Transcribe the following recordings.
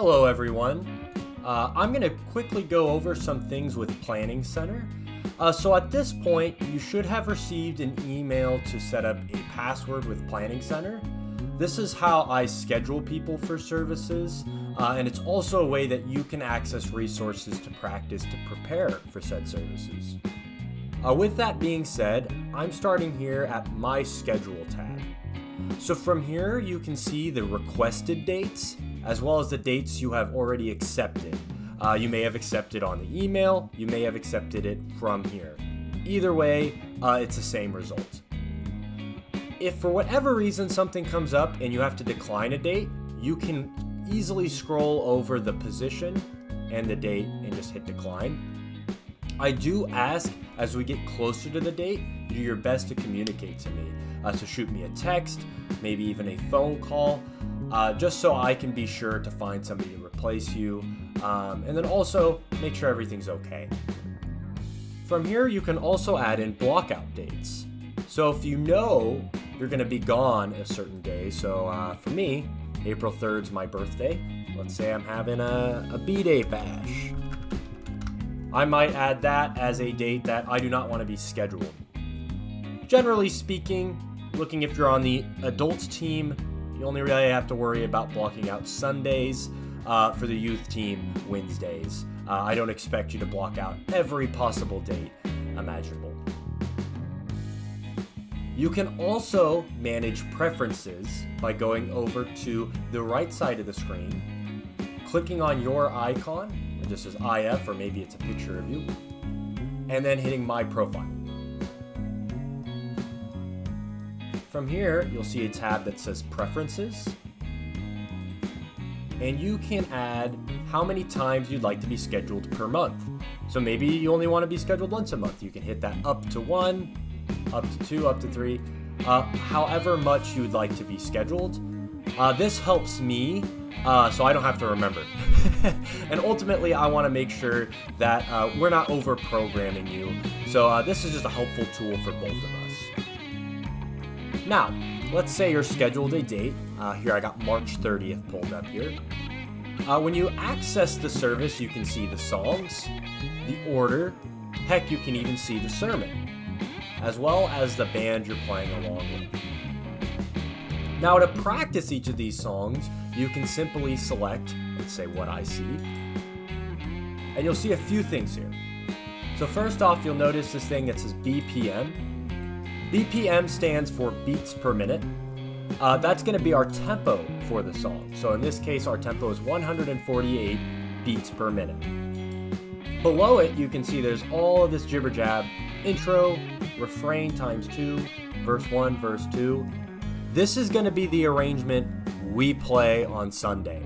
Hello everyone. I'm going to quickly go over some things with Planning Center. So at this point, you should have received an email to set up a password with Planning Center. This is how I schedule people for services, and it's also a way that you can access resources to practice to prepare for said services. With that being said, I'm starting here at My Schedule tab. So from here, you can see the requested dates, as well as the dates you have already accepted. You may have accepted on the email, you may have accepted it from here. Either way, it's the same result. If for whatever reason something comes up and you have to decline a date, you can easily scroll over the position and the date and just hit decline. I do ask, as we get closer to the date, you do your best to communicate to me. So shoot me a text, maybe even a phone call, just so I can be sure to find somebody to replace you, and then also make sure everything's okay. From here, you can also add in blockout dates. So if you know you're going to be gone a certain day, so for me, April 3rd is my birthday. Let's say I'm having a B-Day bash. I might add that as a date that I do not want to be scheduled. Generally speaking, looking if you're on the adults team, you only really have to worry about blocking out Sundays. For the youth team, Wednesdays. I don't expect you to block out every possible date imaginable. You can also manage preferences by going over to the right side of the screen, clicking on your icon, it just says IF, or maybe it's a picture of you, and then hitting My Profile. From here, you'll see a tab that says Preferences, and you can add how many times you'd like to be scheduled per month. So maybe you only want to be scheduled once a month. You can hit that up to 1, up to 2, up to 3, however much you would like to be scheduled. This helps me, so I don't have to remember. And ultimately, I want to make sure that we're not over-programming you. So this is just a helpful tool for both of us. Now, let's say you're scheduled a date. Here I got March 30th pulled up here. When you access the service, you can see the songs, the order, heck, you can even see the sermon, as well as the band you're playing along with. Now, to practice each of these songs, you can simply select, let's say, What I See, and you'll see a few things here. So first off, you'll notice this thing that says BPM. BPM stands for beats per minute. That's going to be our tempo for the song. So in this case, our tempo is 148 beats per minute. Below it, you can see there's all of this jibber jab: intro, refrain times 2, verse 1, verse 2. This is going to be the arrangement we play on Sunday.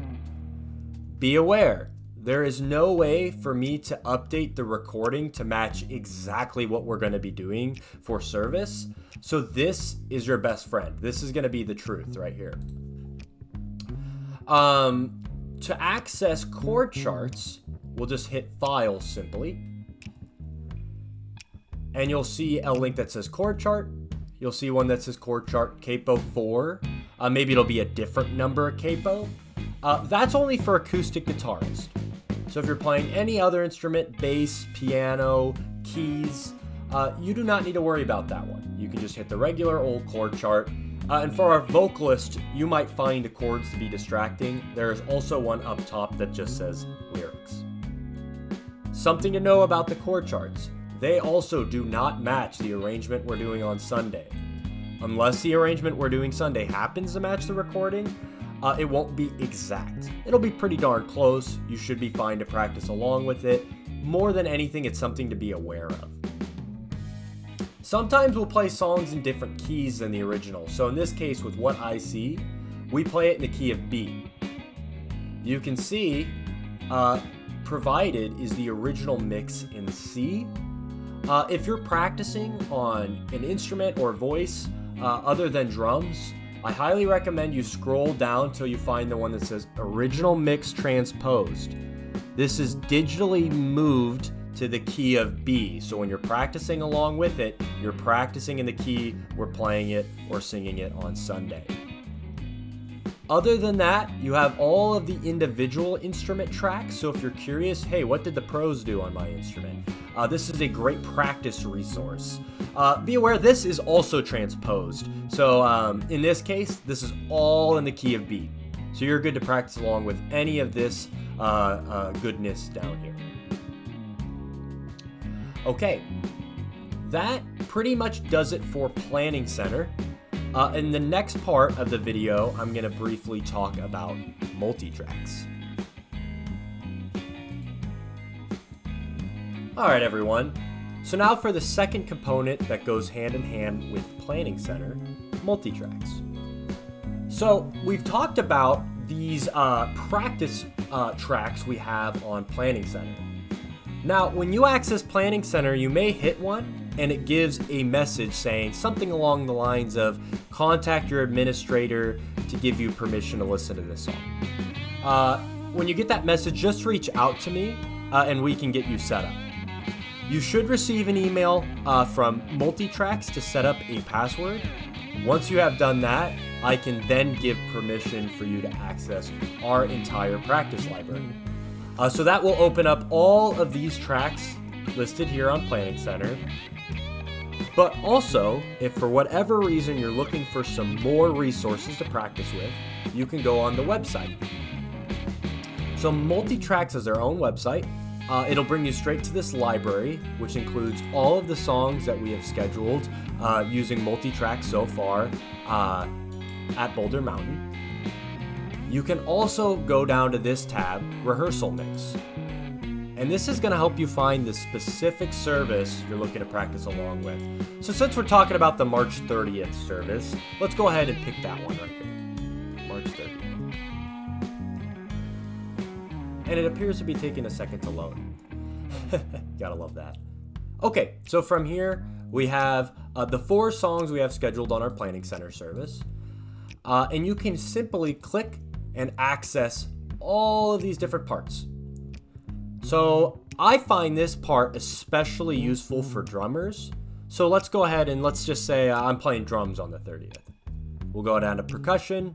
Be aware, there is no way for me to update the recording to match exactly what we're going to be doing for service. So this is your best friend. This is going to be the truth right here. To access chord charts, we'll just hit File simply. And you'll see a link that says chord chart. You'll see one that says chord chart capo 4. Maybe it'll be a different number of capo. That's only for acoustic guitarists. So if you're playing any other instrument, bass, piano, keys, you do not need to worry about that one. You can just hit the regular old chord chart. And for our vocalist, you might find the chords to be distracting. There is also one up top that just says lyrics. Something to know about the chord charts: they also do not match the arrangement we're doing on Sunday. Unless the arrangement we're doing Sunday happens to match the recording, it won't be exact. It'll be pretty darn close. You should be fine to practice along with it. More than anything, it's something to be aware of. Sometimes we'll play songs in different keys than the original. So in this case, with What I See, we play it in the key of B. You can see, provided is the original mix in C. If you're practicing on an instrument or voice other than drums, I highly recommend you scroll down till you find the one that says Original Mix Transposed. This is digitally moved to the key of B. So when you're practicing along with it, you're practicing in the key we're playing it or singing it on Sunday. Other than that, you have all of the individual instrument tracks. So if you're curious, hey, what did the pros do on my instrument? This is a great practice resource. Be aware this is also transposed. So in this case, this is all in the key of B. So you're good to practice along with any of this goodness down here. Okay, that pretty much does it for Planning Center. In the next part of the video, I'm going to briefly talk about Multitracks. Alright everyone, so now for the second component that goes hand in hand with Planning Center, Multitracks. So we've talked about these practice tracks we have on Planning Center. Now when you access Planning Center, you may hit one and it gives a message saying something along the lines of contact your administrator to give you permission to listen to this song. When you get that message, just reach out to me and we can get you set up. You should receive an email from Multitracks to set up a password. Once you have done that, I can then give permission for you to access our entire practice library. So that will open up all of these tracks listed here on Planning Center. But also, if for whatever reason you're looking for some more resources to practice with, you can go on the website. So Multitracks has their own website. It'll bring you straight to this library, which includes all of the songs that we have scheduled using Multitracks so far at Boulder Mountain. You can also go down to this tab, Rehearsal Mix. And this is going to help you find the specific service you're looking to practice along with. So since we're talking about the March 30th service, let's go ahead and pick that one right here. March 30th. And it appears to be taking a second to load. Gotta love that. Okay, so from here, we have the 4 songs we have scheduled on our Planning Center service. And you can simply click and access all of these different parts. So I find this part especially useful for drummers. So let's go ahead and let's just say I'm playing drums on the 30th. We'll go down to percussion.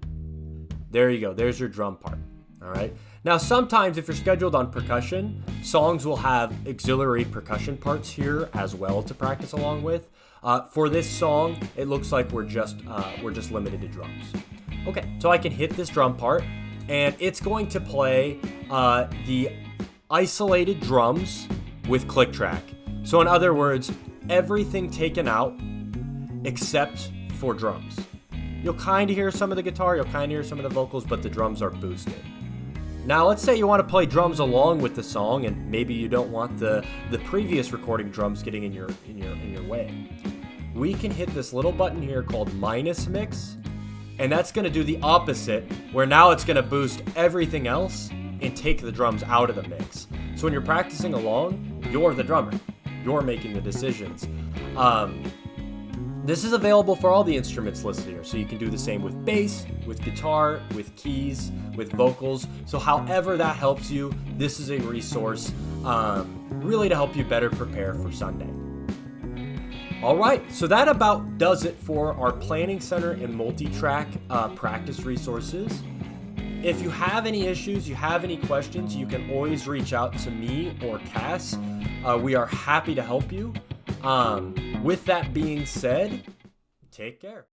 There you go. There's your drum part. All right. Now, sometimes if you're scheduled on percussion, songs will have auxiliary percussion parts here as well to practice along with. For this song, it looks like we're just limited to drums. Okay, so I can hit this drum part, and it's going to play the isolated drums with click track. So in other words, everything taken out except for drums. You'll kind of hear some of the guitar, you'll kind of hear some of the vocals, but the drums are boosted. Now let's say you want to play drums along with the song, and maybe you don't want the previous recording drums getting in your way. We can hit this little button here called minus mix, and that's going to do the opposite, where now it's going to boost everything else and take the drums out of the mix. So when you're practicing along, you're the drummer. You're making the decisions. This is available for all the instruments listed here. So you can do the same with bass, with guitar, with keys, with vocals. So however that helps you, this is a resource really to help you better prepare for Sunday. All right, so that about does it for our Planning Center and Multitrack practice resources. If you have any issues, you have any questions, you can always reach out to me or Cass. We are happy to help you. With that being said, take care.